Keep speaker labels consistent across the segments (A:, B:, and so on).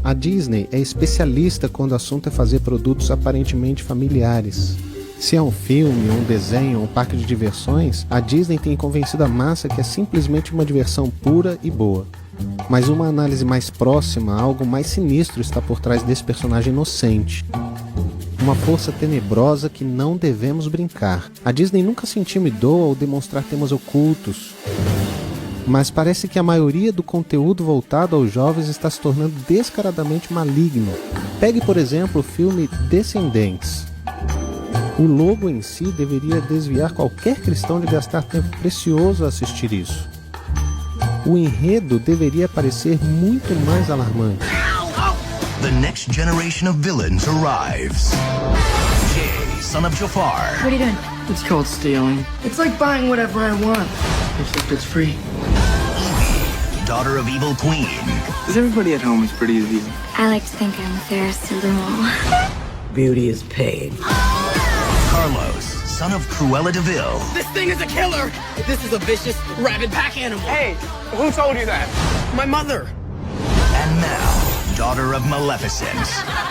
A: A Disney é especialista quando o assunto é fazer produtos aparentemente familiares. Se é um filme, um desenho, um parque de diversões, a Disney tem convencido a massa que é simplesmente uma diversão pura e boa. Mas uma análise mais próxima, algo mais sinistro está por trás desse personagem inocente. Uma força tenebrosa que não devemos brincar. A Disney nunca se intimidou ao demonstrar temas ocultos, mas parece que a maioria do conteúdo voltado aos jovens está se tornando descaradamente maligno. Pegue, por exemplo, o filme Descendentes. O logo em si deveria desviar qualquer cristão de gastar tempo precioso a assistir isso. O enredo deveria parecer muito mais alarmante.
B: The next generation of villains arrives. Jay, son of Jafar.
C: What are you doing?
D: It's called stealing.
E: It's like buying whatever I want.
D: Except it's free.
B: Evie, daughter of Evil Queen.
D: Because everybody at home is pretty as evil.
C: I like to think I'm the fairest of them all.
E: Beauty is paid.
B: Carlos, son of Cruella de Vil.
E: This thing is a killer! This is a vicious, rabid pack animal.
D: Hey, who told you that?
E: My mother.
B: And now, daughter of Maleficent.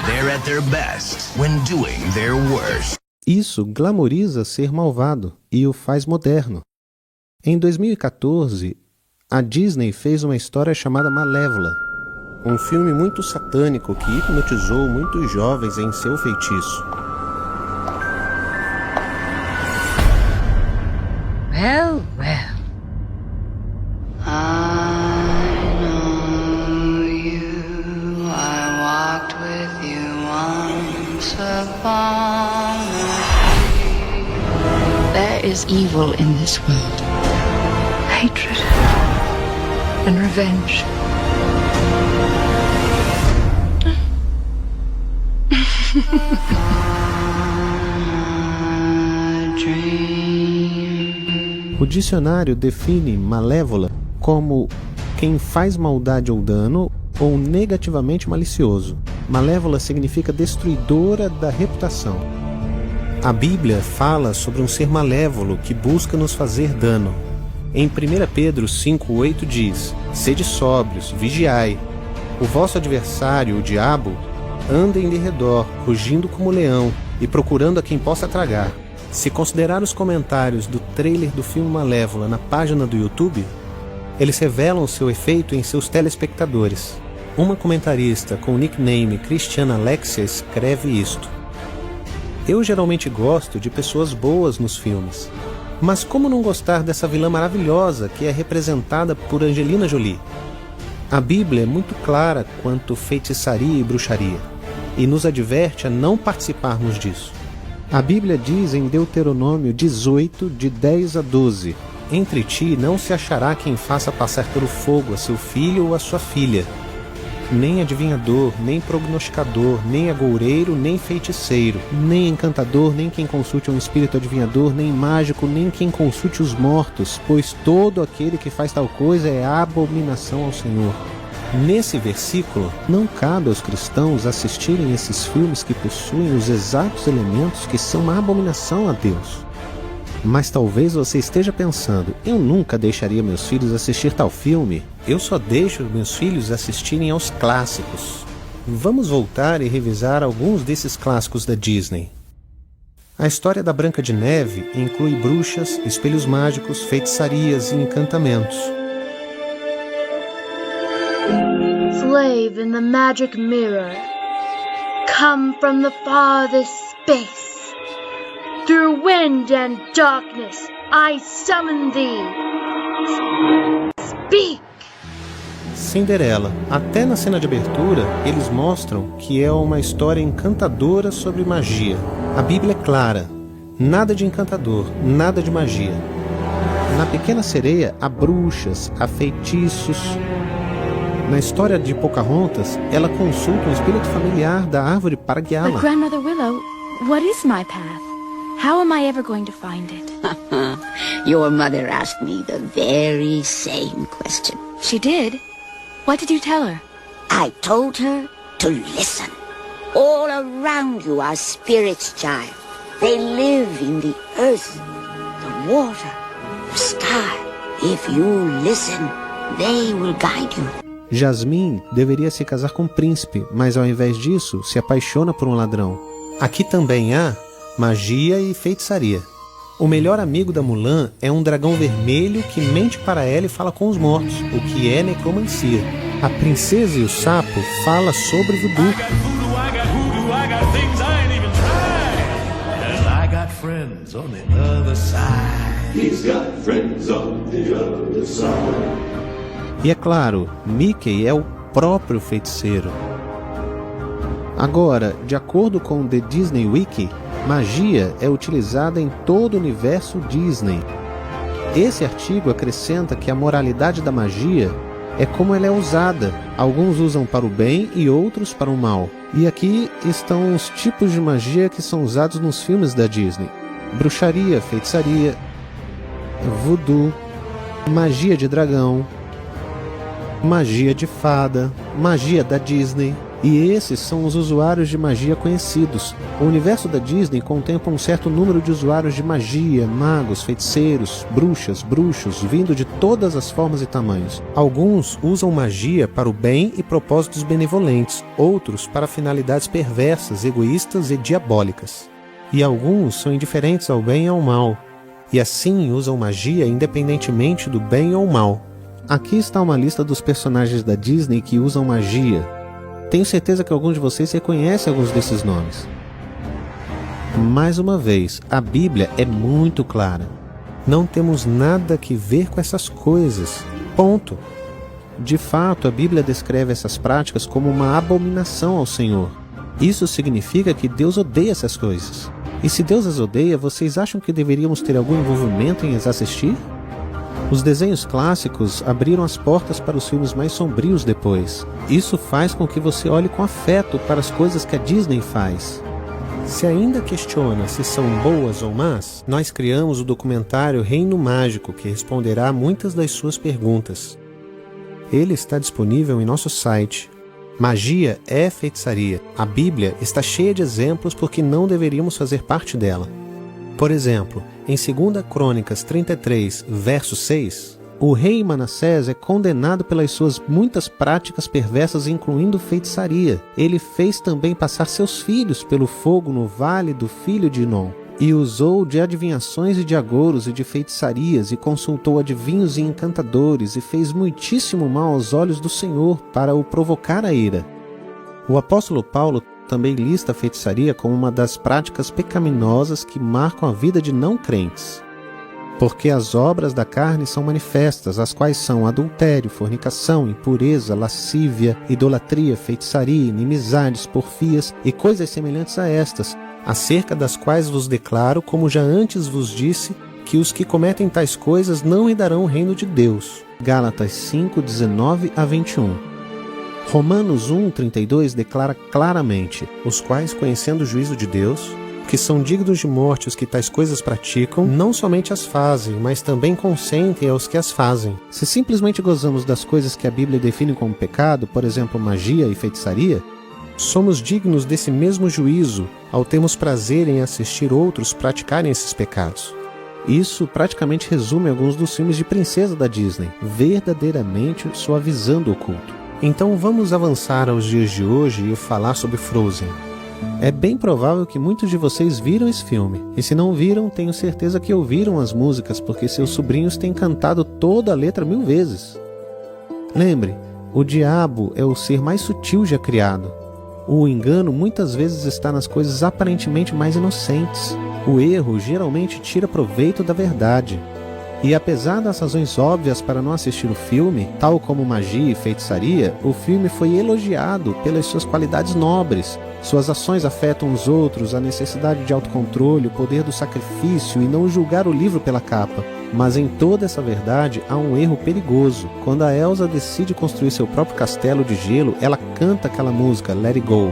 B: They're at their best when doing their worst.
A: Isso glamoriza ser malvado e o faz moderno. Em 2014, a Disney fez uma história chamada Malévola, um filme muito satânico que hipnotizou muitos jovens em seu feitiço.
F: Well, well. I know you. I walked with you once upon a tree. There is evil in this world. Hatred and revenge.
A: O dicionário define malévola como quem faz maldade ou dano ou negativamente malicioso. Malévola significa destruidora da reputação. A Bíblia fala sobre um ser malévolo que busca nos fazer dano. Em 1 Pedro 5,8 diz: Sede sóbrios, vigiai. O vosso adversário, o diabo, anda em derredor, rugindo como leão e procurando a quem possa tragar. Se considerar os comentários do trailer do filme Malévola na página do YouTube, eles revelam seu efeito em seus telespectadores. Uma comentarista com o nickname Cristiana Alexia escreve isto: Eu geralmente gosto de pessoas boas nos filmes, mas como não gostar dessa vilã maravilhosa que é representada por Angelina Jolie? A Bíblia é muito clara quanto feitiçaria e bruxaria, e nos adverte a não participarmos disso. A Bíblia diz em Deuteronômio 18, de 10 a 12: Entre ti não se achará quem faça passar pelo fogo a seu filho ou a sua filha, nem adivinhador, nem prognosticador, nem agoureiro, nem feiticeiro, nem encantador, nem quem consulte um espírito adivinhador, nem mágico, nem quem consulte os mortos, pois todo aquele que faz tal coisa é abominação ao Senhor. Nesse versículo, não cabe aos cristãos assistirem esses filmes que possuem os exatos elementos que são uma abominação a Deus. Mas talvez você esteja pensando: eu nunca deixaria meus filhos assistir tal filme. Eu só deixo meus filhos assistirem aos clássicos. Vamos voltar e revisar alguns desses clássicos da Disney. A história da Branca de Neve inclui bruxas, espelhos mágicos, feitiçarias e encantamentos.
G: Slave in the magic mirror, come from the farthest space. Through wind and darkness, I summon thee. Speak!
A: Cinderela. Até na cena de abertura, eles mostram que é uma história encantadora sobre magia. A Bíblia é clara: nada de encantador, nada de magia. Na Pequena Sereia, há bruxas, há feitiços. Na história de Pocahontas, ela consulta um espírito familiar da árvore para guiá-la.
C: But Grandmother Willow, what is my path? How am I ever going to find it?
F: Your mother asked me the very same question.
C: She did? What did you tell her?
F: I told her to listen. All around you are spirits, child. They live in the earth, the water, the sky. If you listen, they will guide you.
A: Jasmine deveria se casar com um príncipe, mas ao invés disso, se apaixona por um ladrão. Aqui também há magia e feitiçaria. O melhor amigo da Mulan é um dragão vermelho que mente para ela e fala com os mortos, o que é necromancia. A princesa e o sapo fala sobre voodoo. E é claro, Mickey é o próprio feiticeiro. Agora, de acordo com o The Disney Wiki, magia é utilizada em todo o universo Disney. Esse artigo acrescenta que a moralidade da magia é como ela é usada. Alguns usam para o bem e outros para o mal. E aqui estão os tipos de magia que são usados nos filmes da Disney: bruxaria, feitiçaria, voodoo, magia de dragão, magia de fada, magia da Disney. E esses são os usuários de magia conhecidos. O universo da Disney contempla um certo número de usuários de magia, magos, feiticeiros, bruxas, bruxos, vindo de todas as formas e tamanhos. Alguns usam magia para o bem e propósitos benevolentes, outros para finalidades perversas, egoístas e diabólicas. E alguns são indiferentes ao bem e ao mal, e assim usam magia independentemente do bem ou mal. Aqui está uma lista dos personagens da Disney que usam magia. Tenho certeza que alguns de vocês reconhecem alguns desses nomes. Mais uma vez, a Bíblia é muito clara. Não temos nada que ver com essas coisas. Ponto. De fato, a Bíblia descreve essas práticas como uma abominação ao Senhor. Isso significa que Deus odeia essas coisas. E se Deus as odeia, vocês acham que deveríamos ter algum envolvimento em as assistir? Os desenhos clássicos abriram as portas para os filmes mais sombrios depois. Isso faz com que você olhe com afeto para as coisas que a Disney faz. Se ainda questiona se são boas ou más, nós criamos o documentário Reino Mágico, que responderá a muitas das suas perguntas. Ele está disponível em nosso site. Magia é feitiçaria. A Bíblia está cheia de exemplos porque não deveríamos fazer parte dela. Por exemplo, em 2 Crônicas 33, verso 6, o rei Manassés é condenado pelas suas muitas práticas perversas, incluindo feitiçaria. Ele fez também passar seus filhos pelo fogo no vale do filho de Inom, e usou de adivinhações e de agouros e de feitiçarias, e consultou adivinhos e encantadores, e fez muitíssimo mal aos olhos do Senhor para o provocar a ira. O apóstolo Paulo também lista a feitiçaria como uma das práticas pecaminosas que marcam a vida de não crentes. Porque as obras da carne são manifestas, as quais são adultério, fornicação, impureza, lascívia, idolatria, feitiçaria, inimizades, porfias e coisas semelhantes a estas, acerca das quais vos declaro, como já antes vos disse, que os que cometem tais coisas não herdarão o reino de Deus. Gálatas 5, 19 a 21. Romanos 1,32 declara claramente: os quais, conhecendo o juízo de Deus, que são dignos de morte os que tais coisas praticam, não somente as fazem, mas também consentem aos que as fazem. Se simplesmente gozamos das coisas que a Bíblia define como pecado, por exemplo, magia e feitiçaria, somos dignos desse mesmo juízo ao termos prazer em assistir outros praticarem esses pecados. Isso praticamente resume alguns dos filmes de princesa da Disney, verdadeiramente suavizando o culto. Então vamos avançar aos dias de hoje e falar sobre Frozen. É bem provável que muitos de vocês viram esse filme, e se não viram, tenho certeza que ouviram as músicas, porque seus sobrinhos têm cantado toda a letra 1000 vezes. Lembre, o diabo é o ser mais sutil já criado. O engano muitas vezes está nas coisas aparentemente mais inocentes. O erro geralmente tira proveito da verdade. E apesar das razões óbvias para não assistir o filme, tal como magia e feitiçaria, o filme foi elogiado pelas suas qualidades nobres. Suas ações afetam os outros, a necessidade de autocontrole, o poder do sacrifício e não julgar o livro pela capa. Mas em toda essa verdade há um erro perigoso. Quando a Elsa decide construir seu próprio castelo de gelo, ela canta aquela música, Let It Go.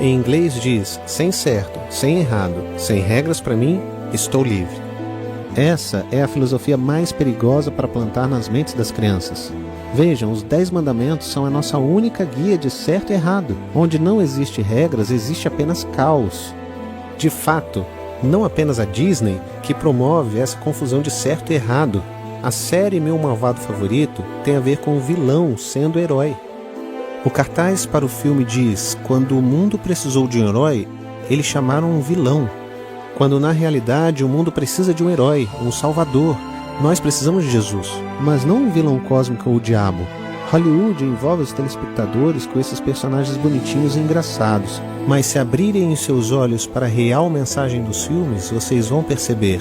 A: Em inglês diz, sem certo, sem errado, sem regras para mim, estou livre. Essa é a filosofia mais perigosa para plantar nas mentes das crianças. Vejam, os 10 mandamentos são a nossa única guia de certo e errado. Onde não existe regras, existe apenas caos. De fato, não apenas a Disney que promove essa confusão de certo e errado. A série Meu Malvado Favorito tem a ver com o vilão sendo herói. O cartaz para o filme diz: quando o mundo precisou de um herói, eles chamaram um vilão. Quando na realidade o mundo precisa de um herói, um salvador. Nós precisamos de Jesus, mas não um vilão cósmico ou o diabo. Hollywood envolve os telespectadores com esses personagens bonitinhos e engraçados, mas se abrirem os seus olhos para a real mensagem dos filmes, vocês vão perceber.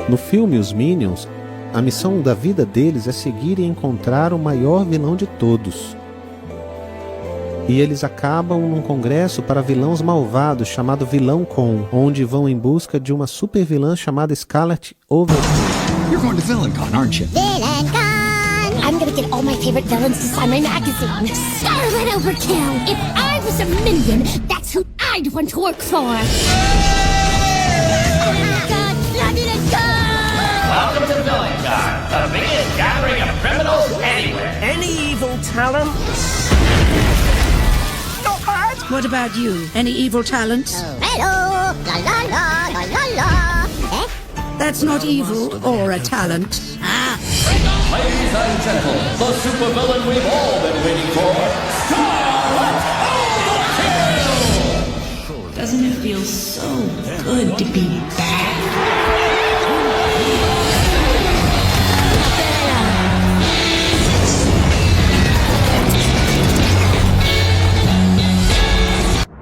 A: No filme Os Minions, a missão da vida deles é seguir e encontrar o maior vilão de todos. E eles acabam num congresso para vilãos malvados chamado Vilão Con, onde vão em busca de uma super vilã chamada Scarlet Overkill.
H: You're going to VillainCon, aren't you?
F: VillainCon! I'm gonna get all my favorite villains to sign my magazine. Scarlet Overkill! If I was a minion, that's who I'd want to work for.
I: Welcome to VillainCon, the biggest gathering of criminals anywhere.
E: Any evil talents? What about you? Any evil talents?
F: Hello! La la la la la la! Eh?
E: That's not evil or a talent.
I: Ladies and gentlemen, the supervillain we've all been waiting for, Scarlet Overkill!
J: Doesn't it feel so good to be back?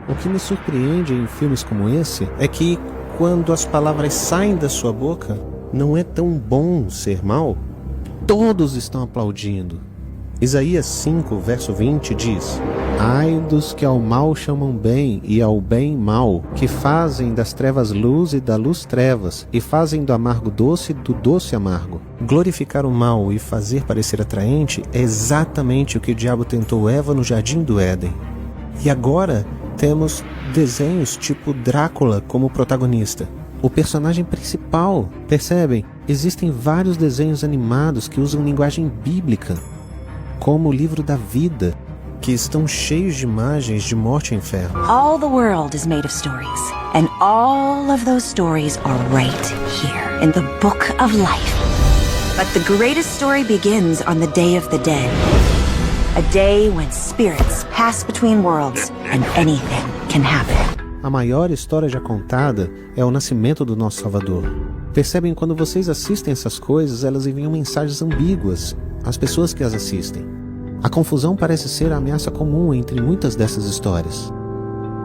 A: O que me surpreende em filmes como esse é que, quando as palavras saem da sua boca, não é tão bom ser mal. Todos estão aplaudindo. Isaías 5, verso 20 diz: ai dos que ao mal chamam bem e ao bem mal, que fazem das trevas luz e da luz trevas, e fazem do amargo doce e do doce amargo. Glorificar o mal e fazer parecer atraente é exatamente o que o diabo tentou Eva no jardim do Éden. E agora temos desenhos tipo Drácula como protagonista, o personagem principal. Percebem? Existem vários desenhos animados que usam linguagem bíblica, como o livro da vida, que estão cheios de imagens de morte e inferno.
K: All the world is made of stories, and all of those stories are right here in the book of life. But the greatest story begins on the Day of the Dead. A day when spirits pass between worlds and anything can happen.
A: A maior história já contada é o nascimento do nosso Salvador. Percebem, quando vocês assistem essas coisas, elas enviam mensagens ambíguas às pessoas que as assistem. A confusão parece ser a ameaça comum entre muitas dessas histórias.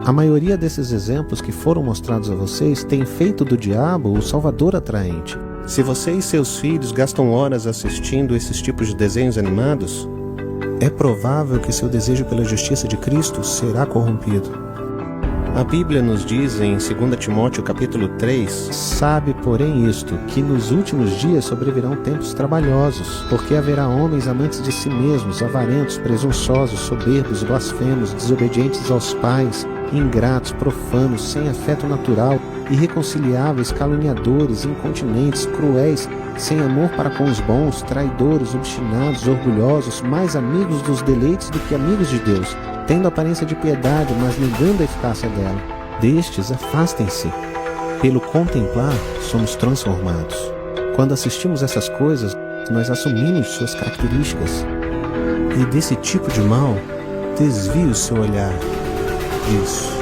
A: A maioria desses exemplos que foram mostrados a vocês tem feito do diabo o salvador atraente. Se você e seus filhos gastam horas assistindo esses tipos de desenhos animados, é provável que seu desejo pela justiça de Cristo será corrompido. A Bíblia nos diz em 2 Timóteo capítulo 3: sabe, porém, isto, que nos últimos dias sobrevirão tempos trabalhosos, porque haverá homens amantes de si mesmos, avarentos, presunçosos, soberbos, blasfemos, desobedientes aos pais, ingratos, profanos, sem afeto natural, irreconciliáveis, caluniadores, incontinentes, cruéis, sem amor para com os bons, traidores, obstinados, orgulhosos, mais amigos dos deleites do que amigos de Deus, tendo aparência de piedade, mas negando a eficácia dela. Destes, afastem-se. Pelo contemplar, somos transformados. Quando assistimos essas coisas, nós assumimos suas características. E desse tipo de mal, desvie o seu olhar disso.